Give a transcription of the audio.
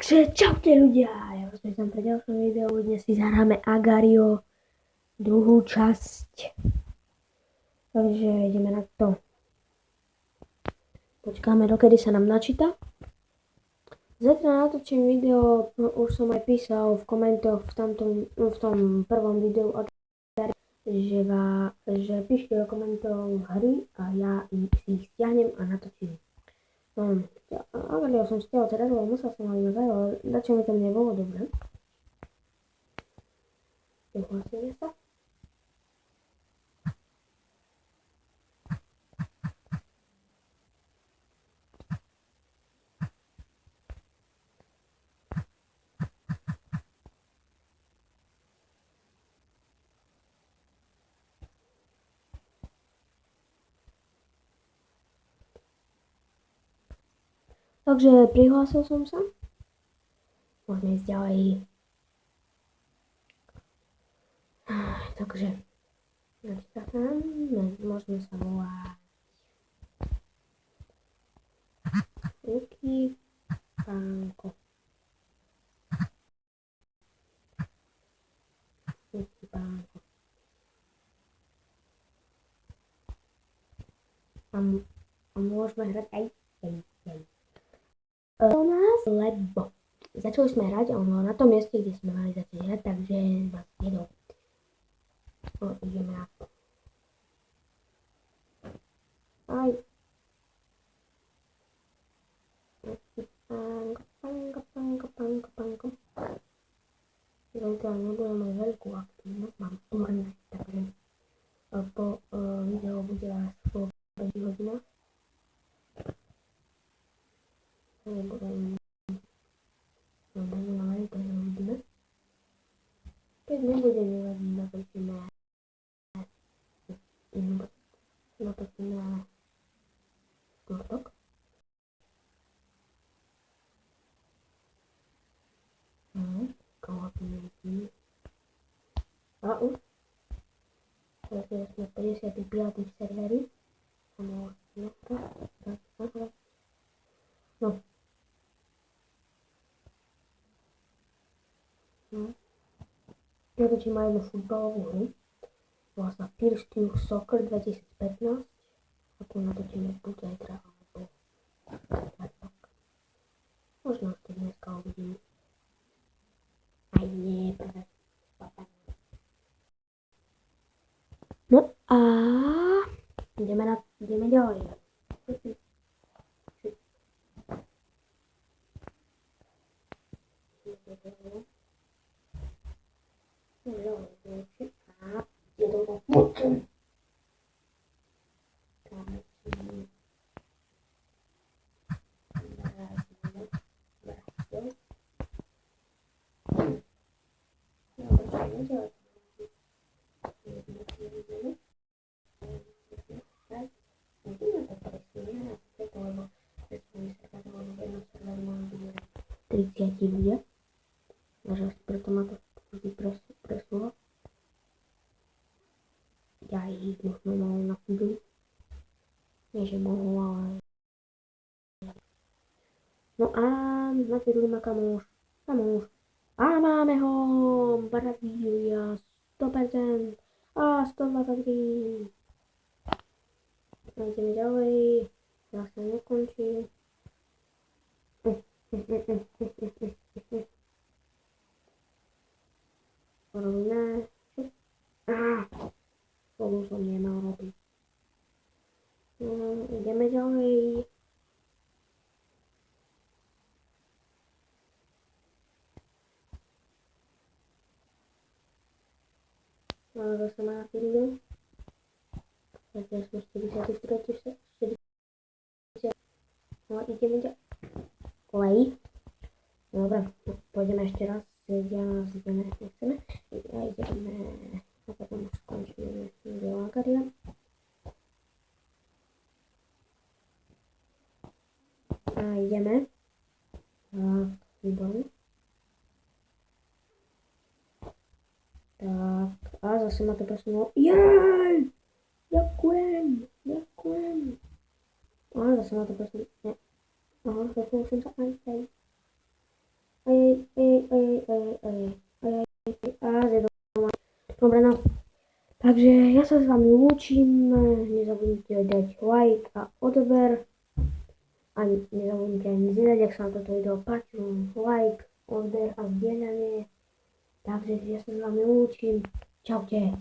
Takže čaute ľudia, ja vás vítam pri ďalšom videu, dnes si zahráme Agario, druhú časť. Takže ideme na to. Počkáme, dokedy sa nám načíta. Zajtra natočím video, už som aj písal v komentoch v tom prvom videu od že píšte do komentov hry a ja si ich stiahnem a natočím. Agario som stiahol teraz, lebo musel som ho inak, ale začo mi to nebolo dobre. Prihlasíme sa. Takže prihlásil som sa. Môžeme ísť ďalej. Takže môžeme sa volať Luky Pánko. Luky Pánko. A môžeme hrať aj nás, lebo začali sme hrať, ale na tom mieste, kde sme mali začať hrať, takže vás jedol. Ideme na to. Aj. Panko. Zatiaľ nebudem mať veľkú aktívnosť, mám turné, takže po video bude až po 5 hodinách. Nebudem mať, takže uvidíme. Keď nebude nevadí, natočíme štvrtok. A už takže sme 55. v serveri. Natočím aj jednu futbalovú hru. Volá sa First Youth Soccer 2015. Ako natočíme buď zajtra, alebo tak. Možno ešte dneska uvidím. Aj nie, prvé. No a ideme ďalej. Ľudia. Takže preto ma to vždy presúva. Ja ich možno mal na chvíľu. Nie, že mohol, ale... No a na chvíľu má kamoš. A máme ho! Brazília 100% a 123. Ideme ďalej. Zase nekončí. Robíme. Spolu som nemal robiť. Ideme ďalej. Zase má chvíľu. Zatiaľ sme 43. No ideme ďalej. Dobre, pôjdeme ešte raz. Ideme, nechceme. A ideme. A potom už skončíme video Agaria. A ideme. Tak, výborné. Tak, a zase ma to presunulo. Jej! Ďakujem. A zase ma to presunulo. Aha, zase som sa aj. Dobre, no. Takže ja sa s vami lúčim, nezabudnite dať like a odber. A nezabudnite ani zdieľať, ak sa vám toto video páčilo, like, odber a zdieľanie. Takže ja sa s vami lúčim. Čaute.